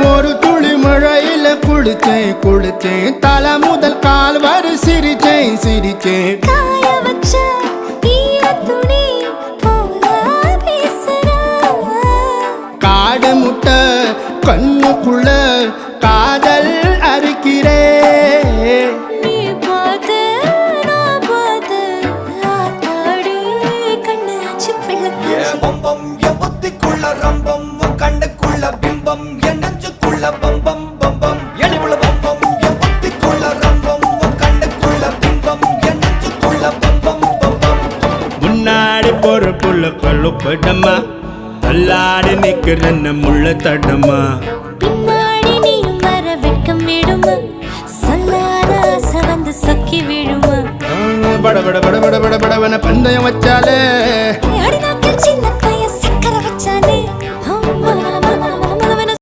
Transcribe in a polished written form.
ஒரு துளி மழையில குளிச்சேன் குளிச்சேன் தலை முதல் கால் வரை சிரிச்சேன் சிரிச்சேன் காய வச்ச ஈரத்துணி போல பேசுற காடு முட்டை கண்ணுக்குள்ள காதல் அறுக்கிறே நீ பார்த்து நான் பார்த்து ஆத்தாடி கண்ணு ஆச்சு பிள்ளைக்காச்சு பம்பம் என் புத்திக்குள்ள ரம்பம் உன் கண்ணுக்குள்ள பிம்பம் என் நெஞ்சுக்குள்ள பம்பம் பம்பம் எளிவுள்ள பம்பம் என் புத்திக்குள்ள ரம்பம் உன் கண்ணுக்குள்ள பிம்பம் என் நெஞ்சுக்குள்ள பம்பம் பம்பம் முன்னாடி போற புள்ள கல்லுப்படமா தள்ளாடி நிக்கிறன்ன முள்ள தடமா பின்னாடி நீயும் வர வெட்கம் விடுமா சொல்லாத ஆசை வந்து சொக்கி விடுமா பட பட பட பட பட படவன பந்தயம் வச்சாலே